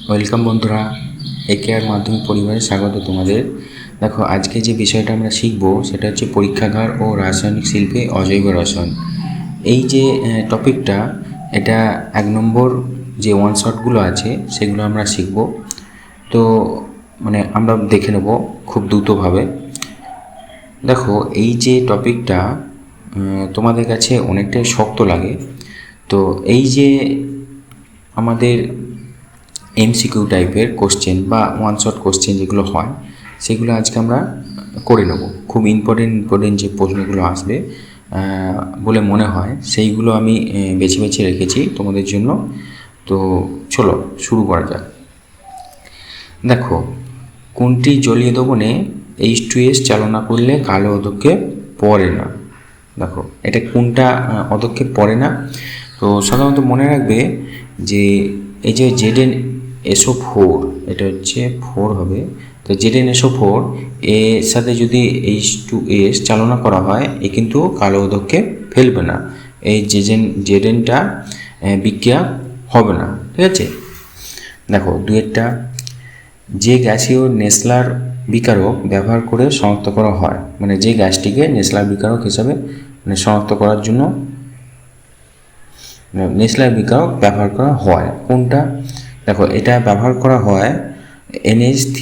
Welcome বন্ধুরা, একেআর মাধ্যমিক পরিবারে স্বাগত তোমাদের। দেখো, আজকে যে বিষয়টা আমরা শিখব সেটা হচ্ছে পরীক্ষাগার ও রাসায়নিক শিল্পে অজৈব রসায়ন। এই যে টপিকটা, এটা 1 নম্বর যে ওয়ান শটগুলো আছে সেগুলো আমরা শিখব। তো আমরা দেখে নেব খুব দ্রুতভাবে। দেখো, এই যে টপিকটা তোমাদের কাছে অনেকটাই শক্ত লাগে। তো এই যে আমাদের এমসিকিউ টাইপের কোশ্চেন বা ওয়ান শট কোশ্চেন যেগুলো হয় সেগুলো আজকে আমরা করে নেব। খুব ইম্পর্টেন্ট যে প্রশ্নগুলো আসবে বলে মনে হয় সেইগুলো আমি বেছে বেছে রেখেছি তোমাদের জন্য। তো চলো শুরু করা যাক। দেখো, কোনটি জলীয় দ্রবণে H2S চালনা করলে কালো পদক্ষেপ পড়ে না? দেখো, এটা কোনটা পদক্ষেপ পড়ে না? তো সাধারণত মনে রাখবে যে এই যে ZnSO4, এটা হচ্ছে 4 হবে। তো ZnSO4 এর সাথে যদি H2S চালনা করা হয় এ কিন্তু কালো পদক্ষেপ ফেলবে না, এই জেডেনটা বিক্রিয়া হবে না। ঠিক আছে, দেখো দুয়েরটা, যে গ্যাসীয় নেসলার বিকারক ব্যবহার করে শনাক্ত করা হয়, যে গ্যাসটিকে নেসলার বিকারক হিসাবে শনাক্ত করার জন্য নেসলার বিকারক ব্যবহার করা হয় কোনটা? দেখো, এটা ব্যবহার করা হয় NH3।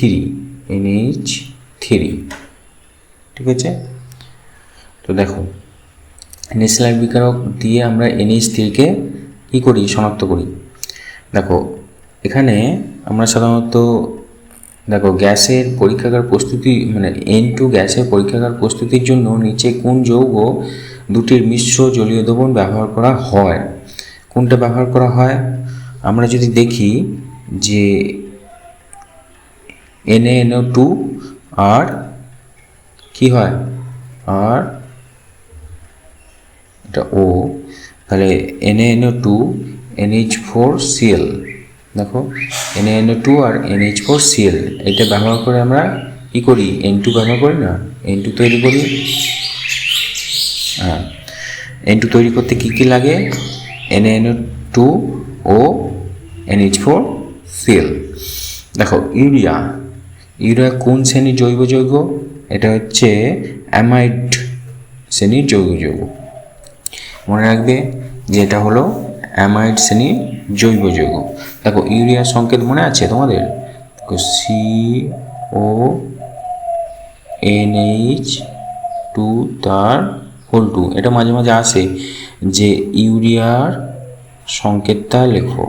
ঠিক আছে, তো দেখো নেসলার বিকারক দিয়ে আমরা NH3কে কী করি, শনাক্ত করি। দেখো, এখানে আমরা সাধারণত দেখো গ্যাসের পরীক্ষাগার প্রস্তুতি N2 গ্যাসের পরীক্ষাগার প্রস্তুতির জন্য নিচে কোন যৌগ দুটির মিশ্র জলীয় দ্রবণ ব্যবহার করা হয়? কোনটা ব্যবহার করা হয়? আমরা যদি দেখি যে NaNO2 আর কি হয়, আর এটা O, তাহলে NaNO2 NH4Cl। দেখো, NaNO2 আর NH4Cl এটা ব্যবহার করে আমরা কী করি, N2 ব্যবহার করি না, N2 তৈরি করি। হ্যাঁ, N2 তৈরি করতে কী কী লাগে? NaNO2 ও NH4Cl। দেখো, ইউরিয়া কোন শ্রেণীর জৈব যৌগ? এটা হচ্ছে অ্যামাইড শ্রেণীর জৈব যৌগ। মনে রাখবে যে এটা হলো অ্যামাইড শ্রেণীর জৈব যৌগ। দেখো, ইউরিয়ার সংকেত মনে আছে তোমাদের? CONH2 তার হোল 2। এটা মাঝে মাঝে আসে যে ইউরিয়ার সংকেতটা লেখো।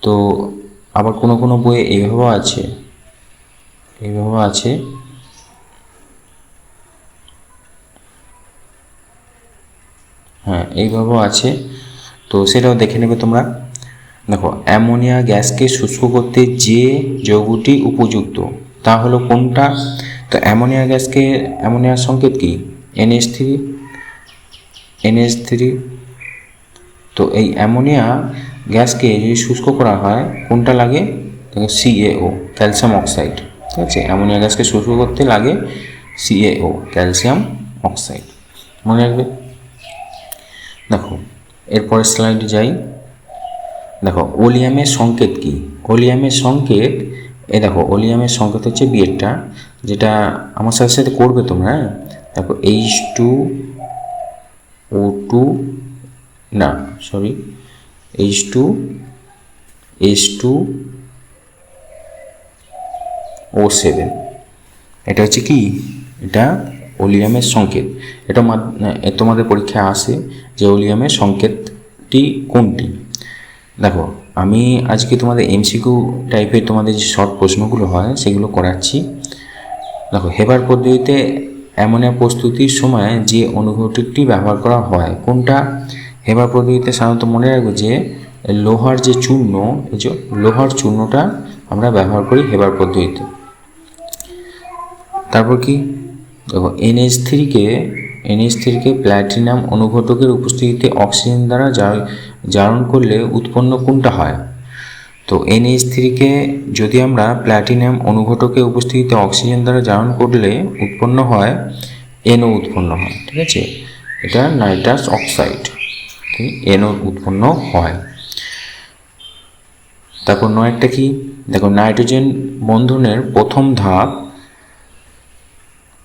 তো আবার কোনো কোনো বইয়ে এইভাবে আছে, হ্যাঁ এইভাবেও আছে, তো সেটাও দেখে নেবে তোমরা। দেখো, অ্যামোনিয়া গ্যাসকে শুষ্ক করতে যে যৌগটি উপযুক্ত তা হলো কোনটা? তো অ্যামোনিয়ার সংকেত কি? NH3। তো এই অ্যামোনিয়া গ্যাসকে যদি শুষ্ক করা হয় কোনটা লাগে? দেখো, CaO, ক্যালসিয়াম অক্সাইড। ঠিক আছে, অ্যামোনিয়া গ্যাসকে শুষ্ক করতে লাগে CaO, ক্যালসিয়াম অক্সাইড। মনে রাখবে। দেখো, এরপরের স্লাইডে যাই। দেখো, ওলিয়ামের সংকেত কি? ওলিয়ামের সংকেত, দেখো ওলিয়ামের সংকেত হচ্ছে বিয়েরটা, যেটা আমার সাথে সাথে করবে তোমরা। দেখো, H2O7। এটা হচ্ছে কি, এটা ওলিয়ামের সংকেত। এটা তোমাদের পরীক্ষায় আসে যে ওলিয়ামের সংকেতটি কোনটি। দেখো, আমি আজকে তোমাদের এমসিকিউ টাইপের তোমাদের যে শর্ট প্রশ্নগুলো হয় সেগুলো করাচ্ছি। দেখো, হেবার পদ্ধতিতে অ্যামোনিয়া প্রস্তুতির সময় যে অনুঘটকটি ব্যবহার করা হয় কোনটা? হেবার পদ্ধতিতে সাধারণত মনে রাখবে যে লোহার যে চূর্ণ, এই যে লোহার চূর্ণটা আমরা ব্যবহার করি হেবার পদ্ধতিতে। তারপর কি, দেখো NH3কে প্ল্যাটিনাম অনুঘটকের উপস্থিতিতে অক্সিজেন দ্বারা জারণ করলে উৎপন্ন কোনটা হয়? তো NH3কে যদি আমরা প্ল্যাটিনাম অনুঘটকের উপস্থিতিতে অক্সিজেন দ্বারা জারণ করলে উৎপন্ন হয় NO উৎপন্ন হয়। ঠিক আছে, এটা নাইট্রাস অক্সাইড, NO উৎপন্ন হয়। তারপর 9টা কি, দেখো নাইট্রোজেন বন্ধনের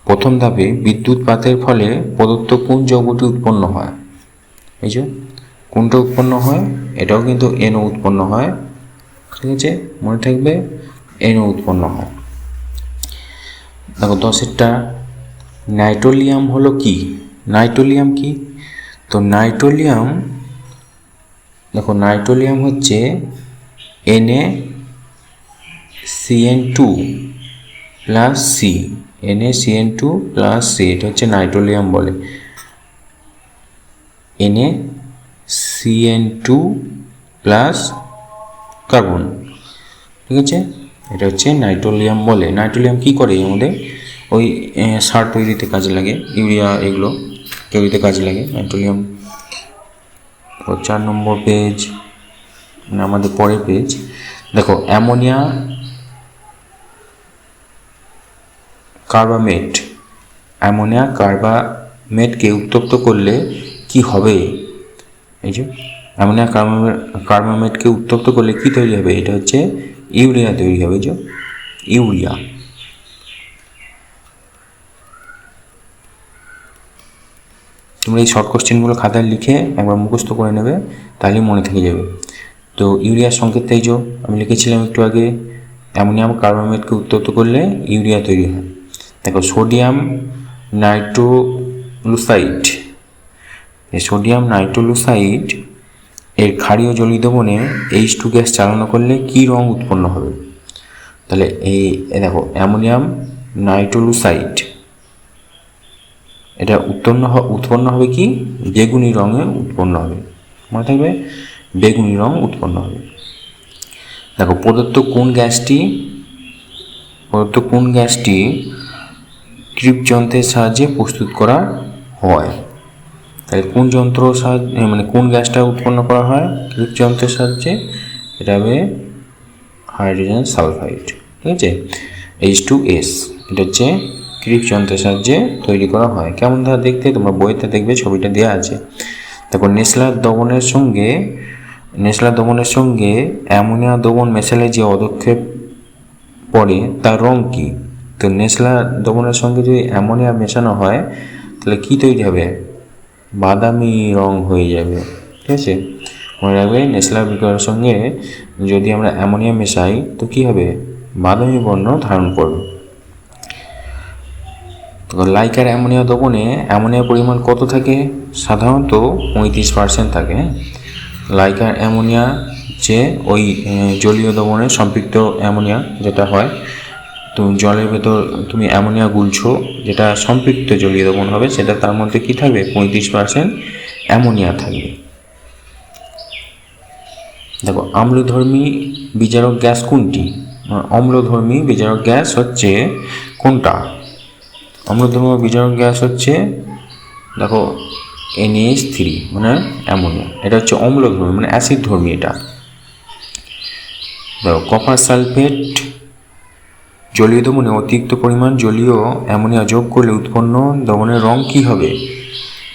প্রথম ধাপে বিদ্যুৎ পাতের ফলে প্রদত্ত কোন যৌগটি উৎপন্ন হয়? এই যে কোনটা উৎপন্ন হয়, এটাও কিন্তু NO উৎপন্ন হয়, ঠিক আছে, মনে থাকবে NO উৎপন্ন হয়। দেখো 10টা নাইট্রোলিয়াম হলো কি? নাইট্রোলিয়াম কি? তো নাইট্রোলিয়াম, দেখো নাইট্রোলিয়াম হচ্ছে NaCN2 plus C, NaCN2 plus C, এটা হচ্ছে নাইট্রোলিয়াম বলে, NaCN2 প্লাস কার্বন, ঠিক আছে, এটা হচ্ছে নাইট্রোলিয়াম বলে। নাইট্রোলিয়াম কি করে আমাদের? ওই সার তৈরিতে কাজে লাগে, ইউরিয়া এগুলো তৈরিতে কাজে লাগে নাইট্রোলিয়াম। 4 নম্বর পেজ, মানে আমাদের পরের পেজ, দেখো অ্যামোনিয়া কার্বামেটকে উত্তপ্ত করলে কি হবে? এই যে অ্যামোনিয়া কার্বামেটকে উত্তপ্ত করলে কি তৈরি হবে? এটা হচ্ছে ইউরিয়া তৈরি হবে, যে ইউরিয়া। তোমরা এই শর্ট কোশ্চেনগুলো খাতায় লিখে একবার মুখস্থ করে নেবে, তাহলেই মনে থেকে যাবে। তো ইউরিয়ার সংকেতটা এই যে আমি লিখেছিলাম একটু আগে, অ্যামোনিয়াম কার্বামেটকে উত্তপ্ত করলে ইউরিয়া তৈরি হয়। দেখো সোডিয়াম নাইট্রোলুসাইড, এই সোডিয়াম নাইট্রোলুসাইড এর ক্ষারীয় জলীয় দ্রবণে H2 গ্যাস চালনা করলে কি রং উৎপন্ন হবে? তাহলে এই দেখো অ্যামোনিয়াম নাইট্রোলুসাইড, এটা উৎপন্ন হবে কি? বেগুনি রঙে উৎপন্ন হবে, মনে থাকবে, বেগুনি রং উৎপন্ন হবে। দেখো প্রদত্ত কোন গ্যাসটি ক্রিপ যন্ত্রের সাহায্যে প্রস্তুত করা হয়? তাহলে কোন যন্ত্র সাহায্যে, মানে কোন গ্যাসটা উৎপন্ন করা হয় ক্রিপ যন্ত্রের সাহায্যে? এটা হবে হাইড্রোজেন সালফাইড, ঠিক আছে, H2S, এটা হচ্ছে ক্রিপ যন্ত্রের সাহায্যে তৈরি করা হয়। কেমন ধর দেখতে, তোমরা বইতে দেখবে, ছবিটা দেওয়া আছে। তারপর নেসলার দ্রবণের সঙ্গে অ্যামোনিয়া দ্রবণ মেশালে যে পদক্ষেপ পড়ে তার রং কি? তো নেসলার দ্রবণের সঙ্গে যদি অ্যামোনিয়া মেশানো হয় তাহলে কি তৈরি হবে? বাদামি রং হয়ে যাবে, ঠিক আছে, মনে রাখবে নেসলার বিক্রিয়ার সঙ্গে যদি আমরা অ্যামোনিয়া মেশাই তো কি হবে? বাদামি বর্ণ ধারণ করবে। তো লাইকার অ্যামোনিয়া দ্রবণে অ্যামোনিয়ার পরিমাণ কত থাকে? সাধারণত 35% থাকে। লাইকার অ্যামোনিয়া যে ওই জলীয় দ্রবণে সম্পৃক্ত অ্যামোনিয়া যেটা হয়, তো জলের ভেতর তুমি অ্যামোনিয়া গুলছো, যেটা সম্পৃক্ত জলীয় দ্রবণ হবে, সেটা তার মধ্যে কি থাকবে? 35% অ্যামোনিয়া থাকবে। দেখো আম্লধর্মী বিজারক গ্যাস কোনটি? অম্লধর্মী বিজারক গ্যাস হচ্ছে কোনটা? অম্লধর্মী বিজারক গ্যাস হচ্ছে, দেখো NaH3, মানে অ্যামোনিয়া, এটা হচ্ছে অম্লধর্মী, মানে অ্যাসিড ধর্মী। এটা দেখো কপার সালফেট জলীয় দ্রবণে অতিরিক্ত পরিমাণ জলীয় অ্যামোনিয়া যোগ করলে উৎপন্ন দ্রবণের রং কি হবে?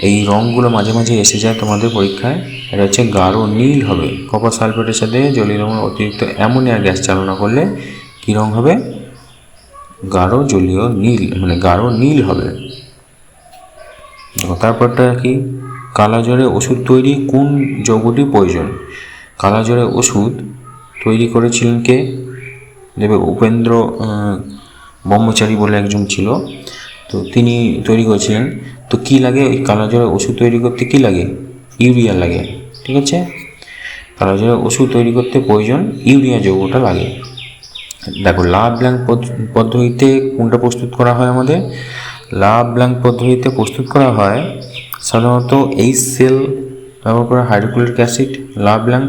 এই রঙগুলো মাঝে মাঝে এসে যায় তোমাদের পরীক্ষায়, এটা হচ্ছে গাঢ় নীল হবে। কপার সালফেটের সাথে জলীয় দ্রবণে অতিরিক্ত অ্যামোনিয়া গ্যাস চালনা করলে কী রং হবে? গাঢ় জলীয় নীল, মানে গাঢ় নীল হবে। তারপরটা কি? কালাজ্বরে ওষুধ তৈরি কোন যৌগটি প্রয়োজন? কালাজ্বরে ওষুধ তৈরি করেছিলেন কে? দেবে উপেন্দ্র ব্রহ্মচারী বলে একজন ছিল, তো তিনি তৈরি করেছিলেন। তো কি লাগে ওই কালাজ্বরে ওষুধ তৈরি করতে? কি লাগে? ইউরিয়া লাগে, ঠিক আছে, কালাজ্বরে ওষুধ তৈরি করতে প্রয়োজন ইউরিয়া যৌগটা লাগে। দেখো লা-ব্ল্যাঙ্ক পদ্ধতিতে কোনটা প্রস্তুত করা হয় আমাদের? লা-ব্ল্যাঙ্ক পদ্ধতিতে প্রস্তুত করা হয় সাধারণত HCl ব্যবহার করা হাইড্রোক্লোরিক অ্যাসিড, লা-ব্ল্যাঙ্ক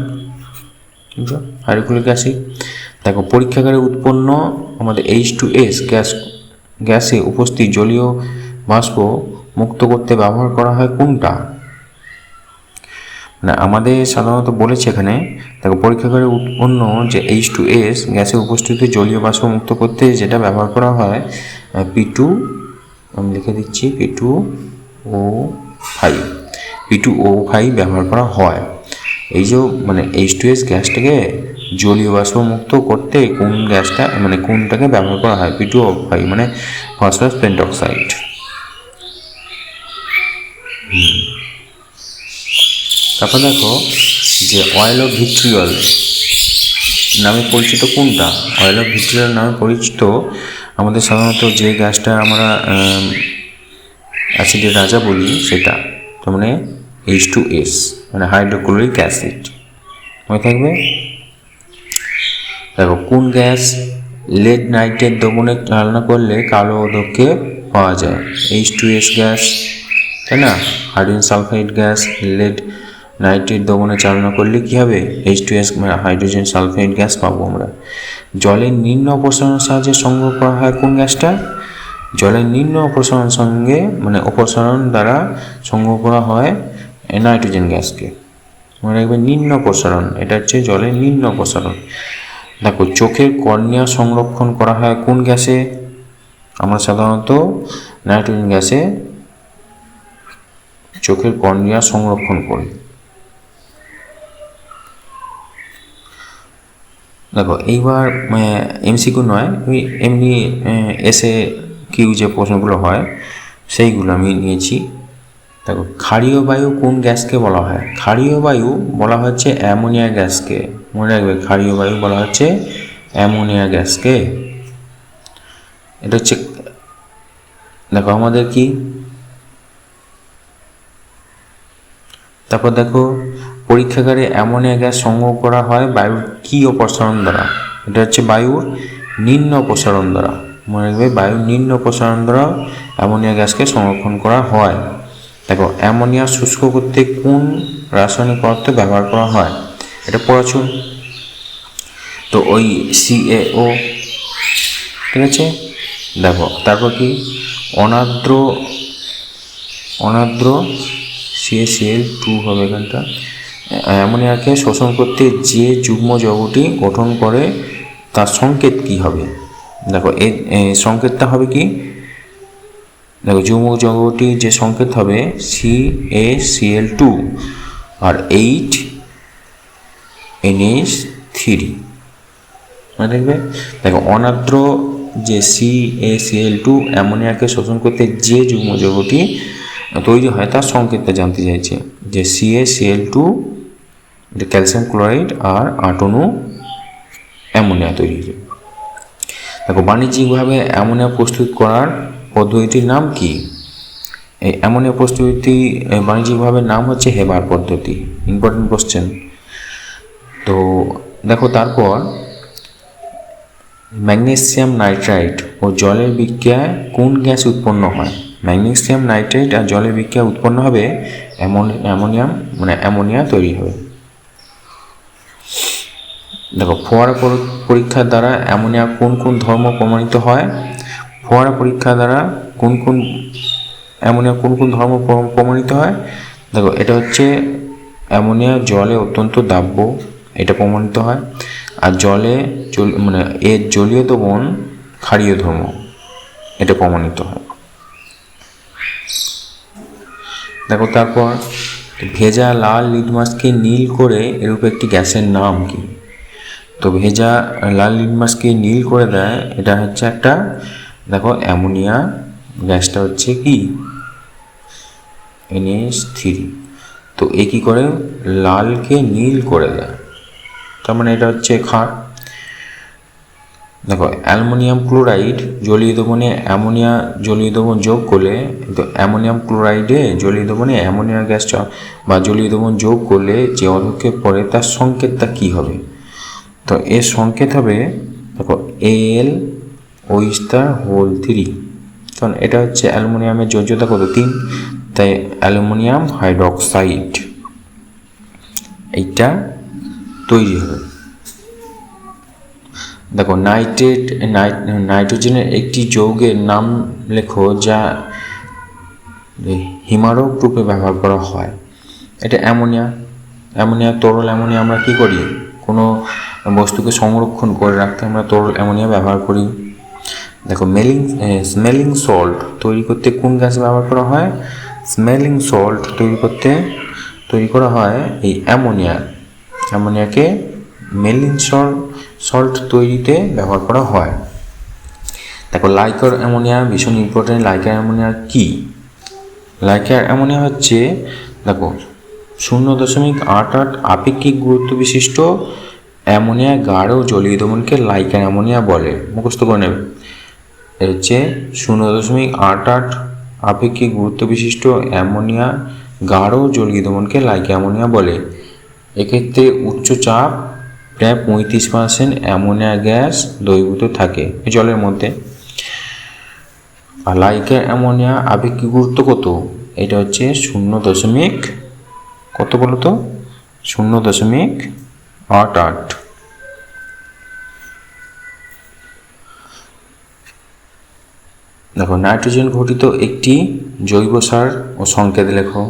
হাইড্রোক্লোরিক অ্যাসিড। দেখো পরীক্ষাগারে উৎপন্ন আমাদের H2S গ্যাসে উপস্থিত জলীয় বাষ্প মুক্ত করতে ব্যবহার করা হয় কোনটা? না আমাদের সাধারণত বলেছে এখানে, দেখো পরীক্ষাগারে উৎপন্ন যে H2S গ্যাসে উপস্থিত জলীয় বাষ্প মুক্ত করতে যেটা ব্যবহার করা হয় P2, আমি লিখে দিচ্ছি P2O5 ব্যবহার করা হয়। এই যে মানে H2S গ্যাসটাকে জলীয় বাষ্প মুক্ত করতে কোন গ্যাসটা মানে কোনটাকে ব্যবহার করা হয়? P2O5 মানে ফসফরাস পেন্টক্সাইড। তারপর দেখো যে অয়েল অফ ভিট্রিয়ল নামে পরিচিত কোনটা? অয়েল অফ ভিট্রিয়ল নামে পরিচিত আমাদের সাধারণত যে গ্যাসটা আমরা অ্যাসিডের রাজা বলি সেটা, তার মানে H2S মানে হাইড্রোক্লোরিক অ্যাসিড। মনে থাকবে। দেখো কোন গ্যাস লেড নাইট্রেট দ্রবণে চালনা করলে কালো অধক্ষে পাওয়া যায়? H2S গ্যাস, তাই না? Hydrogen sulphide gas lead nitrate দ্রবণে চালনা করলে কী হবে? H2S মানে হাইড্রোজেন সালফাইড গ্যাস পাবো আমরা। জলের নিম্ন অপসারণের সাহায্যে সংগ্রহ করা হয় কোন গ্যাসটা? জলের নিম্ন অপসারণ সঙ্গে মানে অপসারণ দ্বারা সংগ্রহ করা হয় নাইট্রোজেন গ্যাসকে। মনে রাখবে নিম্ন অপসারণ, এটা হচ্ছে জলের নিম্ন অপসারণ। দেখো চোখের কর্নিয়া সংরক্ষণ করা হয় কোন গ্যাসে? আমরা সাধারণত নাইট্রোজেন গ্যাসে চোখের কর্নিয়া সংরক্ষণ করি। দেখো এইবার MCQ নয়, এমনি এসে কিউ যে প্রশ্নগুলো হয় সেইগুলো আমি নিয়েছি। দেখো ক্ষারীয় বায়ু কোন গ্যাসকে বলা হয়? ক্ষারীয় বায়ু বলা হচ্ছে অ্যামোনিয়া গ্যাসকে। মনে রাখবে ক্ষারীয় বায়ু বলা হচ্ছে অ্যামোনিয়া গ্যাসকে। এটা হচ্ছে দেখো আমাদের কি, তারপর দেখো পরীক্ষাগারে অ্যামোনিয়া গ্যাস সংগ্রহ করা হয় বায়ুর কি অপসারণ দ্বারা? এটা হচ্ছে বায়ুর নিম্ন অপসারণ দ্বারা। মনে রাখবে বায়ুর নিম্ন অপসারণ দ্বারা অ্যামোনিয়া গ্যাসকে সংরক্ষণ করা হয়। দেখো অ্যামোনিয়া শুষ্ক করতে কোন রাসায়নিক পদার্থ ব্যবহার করা হয়? এটা পড়াছুন তো ওই CaO, ঠিক আছে। দেখো তারপর কি অনার্দ্র CaCl2 হবে এখানটা। অ্যামোনিয়াকে শোষণ করতে যে যুগ্ম যৌগটি গঠন করে তার সংকেত কি হবে? দেখো এই সংকেতটা হবে কি, দেখো যুগ্ম যৌগটি যে সংকেত হবে CaCl2 আর 8NH3। মনে রাখবে। দেখো অনার্দ্র যে CaCl2 অ্যামোনিয়াকে শোষণ করতে যে যুগ্ম যৌগটি তৈরি হয় তার সংকেতটা জানতে চাইছে, যে CaCl2 এটা ক্যালসিয়াম ক্লোরাইড আর 8 অণু অ্যামোনিয়া তৈরি হবে। দেখো বাণিজ্যিকভাবে অ্যামোনিয়া প্রস্তুত করার পদ্ধতিটির নাম কি? এই অ্যামোনিয়া প্রস্তুতি বাণিজ্যিকভাবে নাম হচ্ছে হেবার পদ্ধতি। Important question. তো দেখো তারপর ম্যাগনেসিয়াম নাইট্রাইট ও জলের বিক্রিয়ায় কোন গ্যাস উৎপন্ন হয়? ম্যাগনেসিয়াম নাইট্রাইট আর জলের বিক্রিয়া উৎপন্ন হবে অ্যামোনিয়াম মানে অ্যামোনিয়া তৈরি হবে। দেখো ফোয়ারা পরীক্ষার দ্বারা অ্যামোনিয়া কোন কোন ধর্ম প্রমাণিত হয়? ফোয়ারা পরীক্ষা দ্বারা অ্যামোনিয়া কোন কোন ধর্ম প্রমাণিত হয়? দেখো এটা হচ্ছে অ্যামোনিয়া জলে অত্যন্ত দাব্য, এটা প্রমাণিত হয়। আর জলে মানে এর জলীয় দ্রবণ ক্ষারীয় ধর্ম, এটা প্রমাণিত হয়। দেখো তারপর ভেজা লাল লিটমাসকে নীল করে এরূপ একটি গ্যাসের নাম কি? তো ভেজা লাল লিটমাসকে নীল করে দেয় এটা হচ্ছে একটা, দেখো অ্যামোনিয়া গ্যাসটা হচ্ছে কি NH3। তো এ কী করে লালকে নীল করে দেয়, তার মানে এটা হচ্ছে ক্ষার। দেখো অ্যালুমিনিয়াম ক্লোরাইড জলীয় দ্রবণে অ্যামোনিয়া জলীয় দ্রবণ যোগ করলে, তো অ্যামোনিয়াম ক্লোরাইডে জলীয় দ্রবণে অ্যামোনিয়া গ্যাস বা জলীয় দ্রবণ যোগ করলে যে অধক্ষেপ পড়ে তার সংকেতটা কী হবে? তো এর সংকেত হবে দেখো Al(O)3, কারণ এটা হচ্ছে অ্যালুমিনিয়ামের যোজ্যতা কত 3, তাই অ্যালুমিনিয়াম হাইড্রক্সাইড এইটা তৈরি হবে। দেখো নাইট্রোজেনের একটি যৌগের নাম লেখো যা হিমারক রূপে ব্যবহার করা হয়। এটা অ্যামোনিয়া তরল অ্যামোনিয়া আমরা কী করি, কোনো বস্তুকে সংরক্ষণ করে রাখতে আমরা তরল অ্যামোনিয়া ব্যবহার করি। দেখো স্মেলিং সল্ট তৈরি করতে কোন গ্যাস ব্যবহার করা হয়? স্মেলিং সল্ট তৈরি করা হয় এই অ্যামোনিয়াকে মেলিন সল্ট তৈরিতে ব্যবহার করা হয়। দেখো লাইকার অ্যামোনিয়া ভীষণ ইম্পর্টেন্ট। লাইকার অ্যামোনিয়া কি? লাইকার অ্যামোনিয়া হচ্ছে দেখো 0.88 আপেক্ষিক গুরুত্ব বিশিষ্ট অ্যামোনিয়া গাঢ় জলীয় দ্রবণকে লাইকার অ্যামোনিয়া বলে। মুখস্থ করে নেবে। এর হচ্ছে 0.88 আপেক্ষিক গুরুত্ব বিশিষ্ট অ্যামোনিয়া গাঢ় জলীয় দ্রবণকে লাইকার অ্যামোনিয়া বলে। এক্ষেত্রে উচ্চ চাপ প্রায় 35% অ্যামোনিয়া গ্যাস দ্রবীভূত থাকে জলের মধ্যে। আর লাইকার অ্যামোনিয়া আপেক্ষিক গুরুত্ব কত? এটা হচ্ছে 0. কত বলো তো? 0.88। দেখো নাইট্রোজেন ঘটিত একটি জৈব সার ও সংকেত লেখো।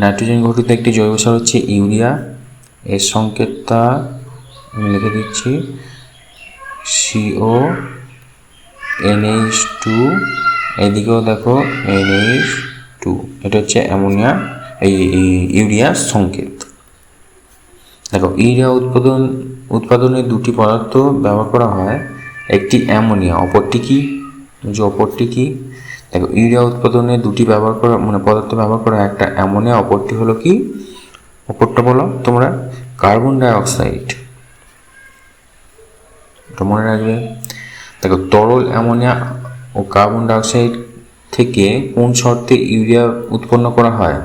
নাইট্রোজেন ঘটিত একটি জৈব সার হচ্ছে ইউরিয়া। এর সংকেতটা আমি লিখে দিচ্ছি CONH2। এদিকেও দেখো NH2। এটা হচ্ছে অ্যামোনিয়া ইউরিয়ার সংকেত। দেখো ইউরিয়া উৎপাদনে দুটি পদার্থ ব্যবহার করা হয়, একটি অ্যামোনিয়া, অপরটি কি? দেখো ইউরিয়া উৎপাদনে দুটি পদার্থ ব্যবহার করা, একটা অ্যামোনিয়া, অপরটি হলো কি? অপরটা বলো তোমরা। Carbon dioxide. এটা মনে রাখবে। দেখো তরল অ্যামোনিয়া ও কার্বন ডাইঅক্সাইড থেকে কোন শর্তে ইউরিয়া উৎপন্ন করা হয়?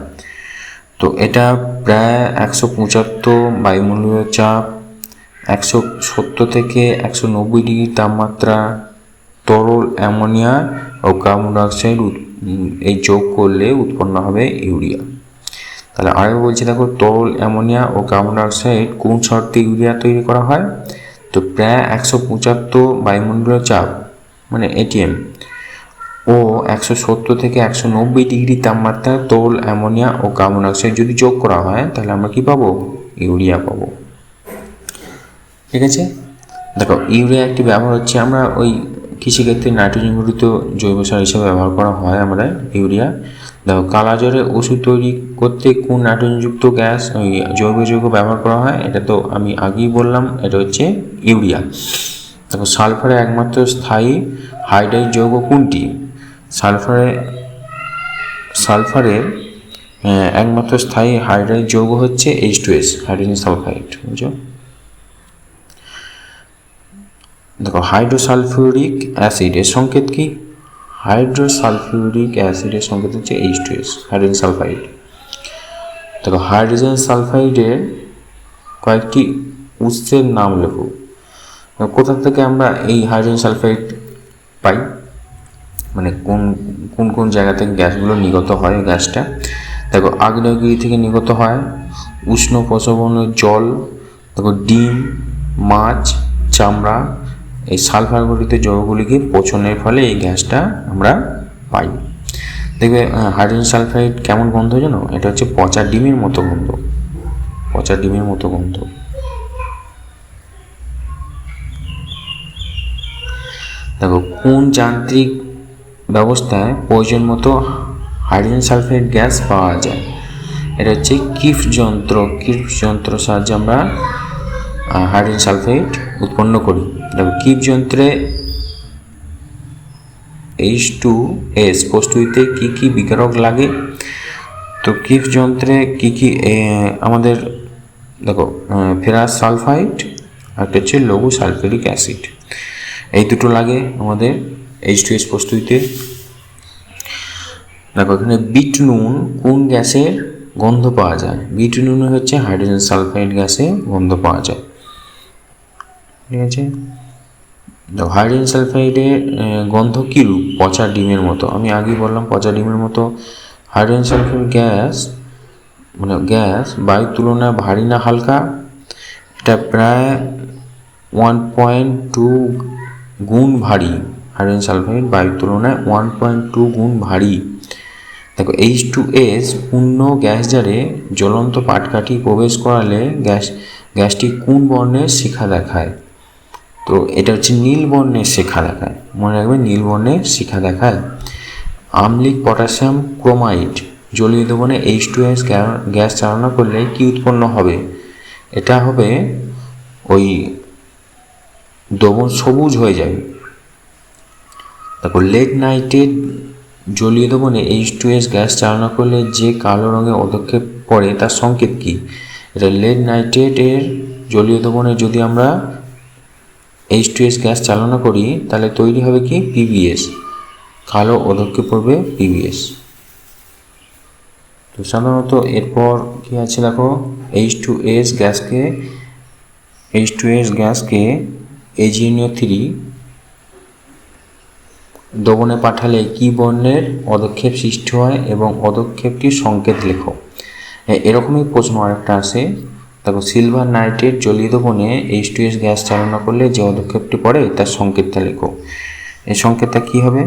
তো এটা প্রায় 175 বায়ুমণ্ডলীয় চাপ, 170 থেকে 190 ডিগ্রি তাপমাত্রা তরল অ্যামোনিয়া ও কার্বন ডাইঅক্সাইড এই যোগ করলে উৎপন্ন হবে ইউরিয়া। তাহলে আরেকবার বলছি, দেখো তরল অ্যামোনিয়া ও কার্বন ডাইঅক্সাইড কোন শর্তে ইউরিয়া তৈরি করা হয়? তো প্রায় 175 বায়ুমণ্ডলীয় চাপ মানে ATM ও 170 থেকে 190 ডিগ্রি তাপমাত্রা তরল অ্যামোনিয়া ও কার্বন ডাইঅক্সাইড যদি যোগ করা হয় তাহলে আমরা কি পাবো? ইউরিয়া পাবো। ঠিক আছে। দেখো ইউরিয়া একটি ব্যবহার হচ্ছে, আমরা ওই কৃষিক্ষেত্রে নাইট্রোজেন ঘটিত জৈব সার হিসেবে ব্যবহার করা হয় আমরা ইউরিয়া। দেখো কালাজ্বরে ওষুধ তৈরি করতে কোন নাইট্রোজেনযুক্ত গ্যাস জৈব যৌগ ব্যবহার করা হয়? এটা তো আমি আগেই বললাম, এটা হচ্ছে ইউরিয়া। দেখো সালফারের একমাত্র স্থায়ী হাইড্রাইড যৌগ কোনটি? সালফারের একমাত্র স্থায়ী হাইড্রাইড যৌগ হচ্ছে H2S, হাইড্রোজেন সালফাইড। বুঝছো? দেখো হাইড্রোসালফিউরিক অ্যাসিডের সংকেত কি? হাইড্রোসালফিউরিক অ্যাসিডের সংকেত হচ্ছে H2S, হাইড্রোজেন সালফাইড। দেখো হাইড্রোজেন সালফাইডের কয়েকটি উৎসের নাম লেখো। কোথা থেকে আমরা এই হাইড্রোজেন সালফাইড পাই? মানে কোন কোন জায়গা থেকে গ্যাসগুলো নির্গত হয়? গ্যাসটা দেখো আগ্নেয়গিরি থেকে নির্গত হয়, উষ্ণ প্রস্রবণের জল, দেখো ডিম, মাছ, চামড়া, এই সালফার ঘটিত যৌগগুলিকে পচনের ফলে এই গ্যাসটা আমরা পাই। দেখবে হাইড্রোজেন সালফাইড কেমন গন্ধ জানো? এটা হচ্ছে পচা ডিমের মতো গন্ধ, পচা ডিমের মতো গন্ধ। দেখো কোন যান্ত্রিক ব্যবস্থায় প্রয়োজন মতো হাইড্রোজেন সালফাইড গ্যাস পাওয়া যায়? এটা হচ্ছে কিফ যন্ত্র সাহায্যে আমরা হাইড্রোজেন সালফাইড উৎপন্ন করি। দেখো কিফ যন্ত্রে H2S প্রস্তুতিতে কি কি বিকারক লাগে? তো কিফ যন্ত্রে কি কি আমাদের দেখো ফেরাস সালফাইড আর একটা হচ্ছে লঘু সালফিউরিক অ্যাসিড, এই দুটো লাগে আমাদের H2S প্রস্তুতিতে। দেখো এখানে বিট নুন কোন গ্যাসের গন্ধ পাওয়া যায়? বিট নুনে হচ্ছে হাইড্রোজেন সালফাইড গ্যাসে গন্ধ পাওয়া যায়। ঠিক আছে। দেখো হাইড্রোজেন সালফাইডের গন্ধ কীরূপ? পচা ডিমের মতো। আমি আগেই বললাম পচা ডিমের মতো। হাইড্রোজেন সালফাইড গ্যাস বায়ুর তুলনায় ভারী না হালকা? এটা প্রায় 1.2 গুণ ভারী। হাইড্রোজেন সালফাইড বায়ুর তুলনায় 1.2 গুণ ভারী। দেখো H2S পূর্ণ গ্যাস জারে জ্বলন্ত পাটকাঠি প্রবেশ করালে গ্যাসটি কোন বর্ণের শিখা দেখায়? তো এটা হচ্ছে নীল বর্ণের শিখা দেখায়। মনে রাখবে নীল বর্ণের শিখা দেখায়। আম্লিক পটাশিয়াম ক্রোমাইড জলীয় দ্রবণে H2S গ্যাস চালনা করলে কি উৎপন্ন হবে? এটা হবে ওই দ্রবণ সবুজ হয়ে যাবে। তারপর লেড নাইট্রেট জলীয় দ্রবণে H2S গ্যাস চালনা করলে যে কালো রঙের পদক্ষেপ পড়ে তার সংকেত কী? এটা লেড নাইট্রেটের জলীয় দ্রবণে যদি আমরা H2S গ্যাস চালনা করি তাহলে তৈরি হবে কি PbS, কালো পদক্ষেপ পড়বে PbS। তো সাধারণত এরপর কি আছে দেখো, H2S গ্যাসকে AgNO3 দ্রবণে পাঠালে কি বর্ণের পদক্ষেপ সৃষ্টি হয় এবং পদক্ষেপটির সংকেত লেখো। এরকমই প্রশ্ন আরেকটা আসে, দেখো সিলভার নাইট্রেট জলীয় দ্রবণে H2S গ্যাস চালনা করলে যে পদক্ষেপটি পড়ে তার সংকেতটা লেখো। এই সংকেতটা কি হবে?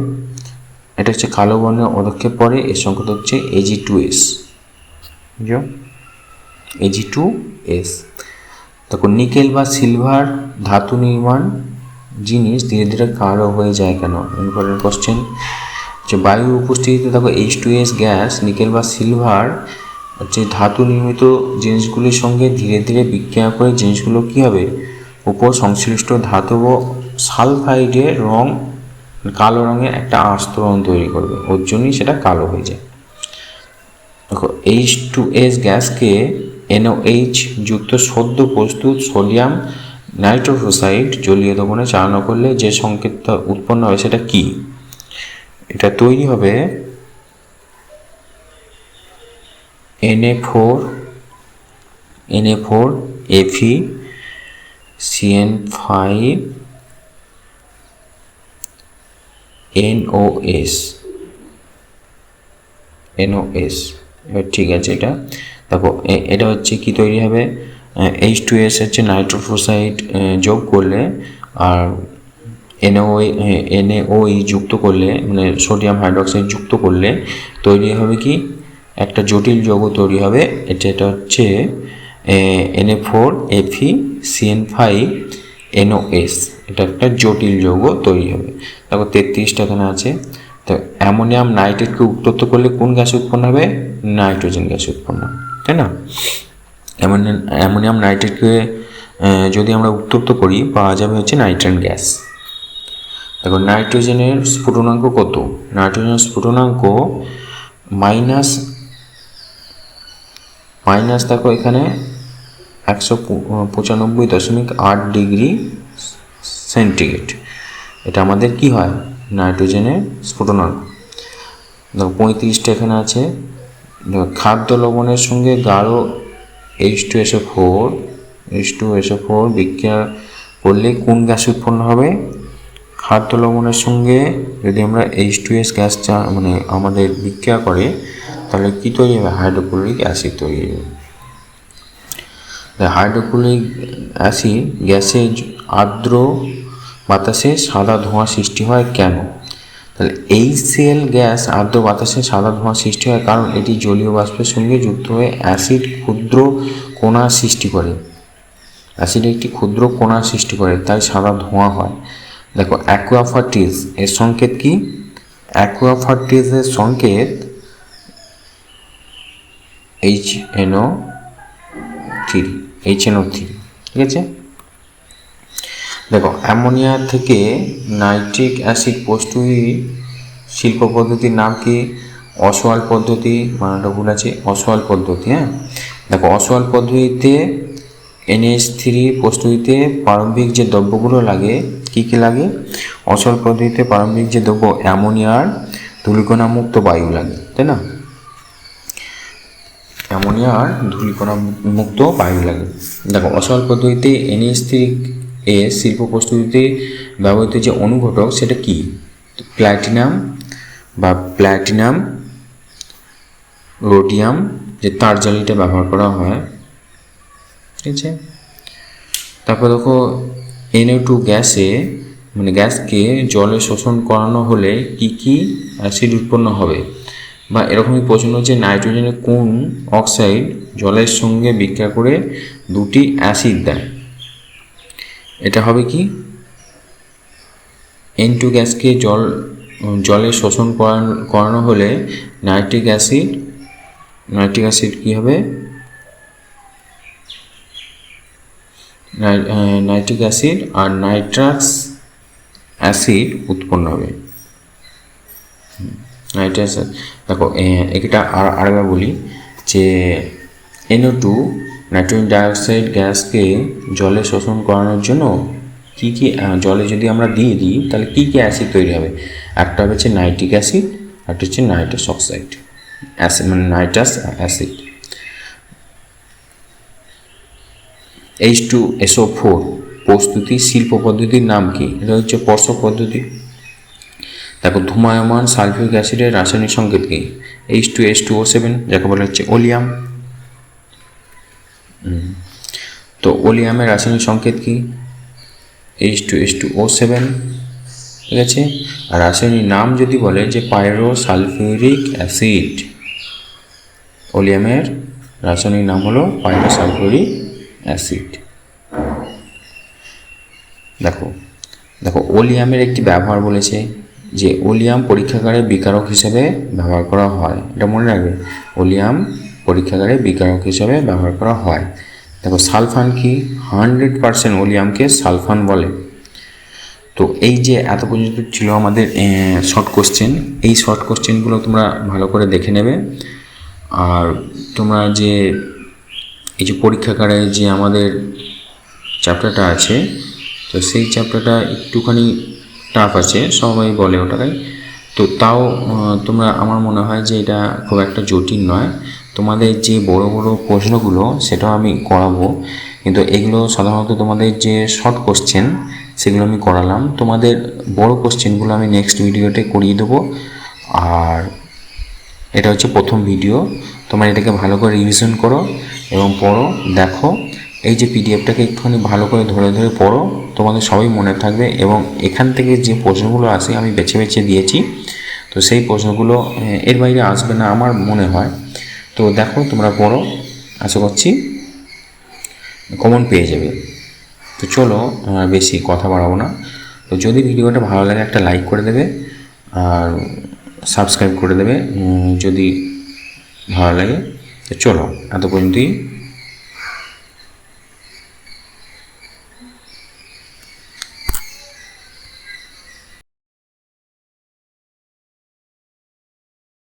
এটা হচ্ছে কালো বর্ণের পদক্ষেপ পড়ে, এর সংকেত হচ্ছে Ag2S। Ag2S। দেখো নিকেল বা সিলভার ধাতু নির্মাণ জিনিস ধীরে ধীরে কালো হয়ে যায় কেন? Important question. যে বায়ুর উপস্থিতিতে দেখো H2S গ্যাস নিকেল বা সিলভার হচ্ছে ধাতু নির্মিত জিনিসগুলির সঙ্গে ধীরে ধীরে বিক্রিয়া করে জিনিসগুলো কী হবে, উপর সংশ্লিষ্ট ধাতব সালফাইডের রং কালো রঙের একটা আস্তরণ তৈরি করবে, ওর জন্যই সেটা কালো হয়ে যায়। দেখো H2S গ্যাসকে NOH যুক্ত সদ্য প্রস্তুত সোডিয়াম নাইট্রোক্সাইড জলীয় দ্রবণে চালনা করলে যে সংকেতটা উৎপন্ন হবে সেটা কি? এটা তৈরি হবে Na4 Fe CN5 NOS। এবার ঠিক আছে, এটা দেখো এটা হচ্ছে কি তৈরি হবে, H2S হচ্ছে নাইট্রোক্সাইড যোগ করলে আর NaOE যুক্ত করলে, মানে সোডিয়াম হাইড্রোক্সাইড যুক্ত করলে তৈরি হবে কি একটা জটিল যৌগ তৈরি হবে। এটা হচ্ছে Na4 Fe CN5 NOS। এটা একটা জটিল যৌগ তৈরি হবে। দেখো 33টা এখানে আছে। তো অ্যামোনিয়াম নাইট্রেটকে উত্তপ্ত করলে কোন গ্যাস উৎপন্ন হবে? নাইট্রোজেন গ্যাস উৎপন্ন, তাই না? অ্যামোনিয়াম নাইট্রেটকে যদি আমরা উত্তপ্ত করি পাওয়া যাবে হচ্ছে নাইট্রেন গ্যাস। দেখো নাইট্রোজেনের স্ফুটনাঙ্ক কত? নাইট্রোজেনের স্ফুটনাঙ্ক মাইনাস দেখো এখানে 195.8 ডিগ্রি সেন্টিগ্রেড। এটা আমাদের কি হয়? নাইট্রোজেনের স্ফুটনাঙ্ক। দেখো 35টা এখানে আছে। খাদ্য লবণের সঙ্গে গাঢ় H2SO4 বিক্রিয়া করলে কোন গ্যাস উৎপন্ন হবে? খাদ্য লবণের সঙ্গে যদি আমরা H2S গ্যাস মানে আমাদের বিক্রিয়া করে তাহলে কি তৈরি হবে? হাইড্রোক্লোরিক অ্যাসিড তৈরি হবে। হাইড্রোক্লোরিক অ্যাসিড গ্যাসে আর্দ্র বাতাসে সাদা ধোঁয়া সৃষ্টি হয় কেন? তাহলে HCl গ্যাস আর্দ্র বাতাসে সাদা ধোঁয়া সৃষ্টি হয় কারণ এটি জলীয় বাষ্পের সঙ্গে যুক্ত হয়ে অ্যাসিড ক্ষুদ্র কণা সৃষ্টি করে। অ্যাসিড একটি ক্ষুদ্র কণা সৃষ্টি করে, তাই সাদা ধোঁয়া হয়। দেখো অ্যাকুয়াফার্টিস এর সংকেত কি? অ্যাকুয়াফার্টিসের সংকেত HNO3, ঠিক আছে? দেখো অ্যামোনিয়া থেকে নাইট্রিক অ্যাসিড প্রস্তুতির শিল্প পদ্ধতির নাম কি? অসওয়াল পদ্ধতি, মানাটা ভুল আছে, অসওয়াল পদ্ধতি। হ্যাঁ, দেখো অসওয়াল পদ্ধতিতে NH3 প্রস্তুতিতে প্রারম্ভিক যে দ্রব্যগুলো লাগে কি কি লাগে? অসওয়াল পদ্ধতিতে প্রারম্ভিক যে দ্রব্য অ্যামোনিয়ার ধূলিকণা মুক্ত বায়ু লাগে, তাই না? অ্যামোনিয়ার ধূলিকণা মুক্ত বায়ু লাগে। দেখো অসওয়াল পদ্ধতিতে NH3 এর শিল্প প্রস্তুতিতে ব্যবহৃত যে অনুঘটক সেটা কি? প্ল্যাটিনাম রোডিয়াম যে তার জ্বালিটা ব্যবহার করা হয়, ঠিক আছে? তারপর দেখো NO2 গ্যাসকে জলে শোষণ করানো হলে কি কি অ্যাসিড উৎপন্ন হবে? বা এরকমই প্রশ্ন যে নাইট্রোজেনের কোন অক্সাইড জলের সঙ্গে বিক্রিয়া করে দুটি অ্যাসিড দেয়? এটা হবে কি? N2 গ্যাসকে জলে শোষণ করানো হলে নাইট্রিক অ্যাসিড কি হবে? নাইট্রিক অ্যাসিড আর নাইট্রাস অ্যাসিড উৎপন্ন হবে। নাইট্রাস, দেখো এটা আরেকবার বলি যে NO2 নাইট্রোজেন ডাইঅক্সাইড গ্যাসকে জলে শোষণ করানোর জন্য কী কী জলে যদি আমরা দিয়ে দিই তাহলে কী কী অ্যাসিড তৈরি হবে। একটা হচ্ছে নাইট্রিক অ্যাসিড, একটা হচ্ছে নাইট্রাস অক্সাইড অ্যাসিড, মানে নাইট্রাস অ্যাসিড। H2SO4 প্রস্তুতি শিল্প পদ্ধতির নাম কি? এটা হচ্ছে পর্ষক পদ্ধতি। দেখো ধূমায়মান সালফিউরিক অ্যাসিডের রাসায়নিক সংকেত কি? H2H2O7, যাকে বলা হচ্ছে ওলিয়াম। তো ওলিয়ামের রাসায়নিক সংকেত কি? H2H2O7, ঠিক আছে। আর রাসায়নিক নাম যদি বলে যে পাইরোসালফিউরিক অ্যাসিড, ওলিয়ামের রাসায়নিক নাম হলো পাইরোসালফিউরিক অ্যাসিড। দেখো দেখো ওলিয়ামের একটি ব্যবহার বলেছে যে ওলিয়াম পরীক্ষাগারে বিকারক হিসেবে ব্যবহার করা হয়। এটা মনে রাখবে, ওলিয়াম পরীক্ষাগারে বিকারক হিসেবে ব্যবহার করা হয়। দেখো সালফান কি? 100% ওলিয়ামকে সালফান বলে। তো এই যে এত পর্যন্ত ছিল আমাদের শর্ট কোশ্চেন, এই শর্ট কোশ্চেনগুলো তোমরা ভালো করে দেখে নেবে। আর তোমরা যে এই যে পরীক্ষাগারে যে আমাদের চ্যাপ্টারটা আছে, তো সেই চ্যাপ্টারটা একটুখানি টাফ আছে, সবাই বলে ওটাকে। তো তাও তোমরা, আমার মনে হয় যে এটা খুব একটা জটিল নয়। তোমাদের যে বড় বড় প্রশ্নগুলো সেটাও আমি করাবো, কিন্তু এগুলো সাধারণত তোমাদের যে শর্ট কোশ্চেন সেগুলো আমি করালাম। তোমাদের বড় কোশ্চেনগুলো আমি নেক্সট ভিডিওতে করিয়ে দেবো। আর এটা হচ্ছে প্রথম ভিডিও, তোমরা এটাকে ভালো করে রিভিশন করো এবং পড়ো। দেখো এই যে পিডিএফটাকে একটুখানি ভালো করে ধরে ধরে পড়ো, তোমাদের সবই মনে থাকবে। এবং এখান থেকে যে প্রশ্নগুলো আসে আমি বেছে বেছে দিয়েছি, তো সেই প্রশ্নগুলো এর বাইরে আসবে না আমার মনে হয়। তো দেখো তোমরা পড়ো, আশা করছি কমন পেয়ে যাবে। তো চলো বেশি কথা বাড়াবো না। তো যদি ভিডিওটা ভালো লাগে একটা লাইক করে দেবে আর সাবস্ক্রাইব করে দেবে যদি ভালো লাগে। তো চলো এত পর্যন্তই।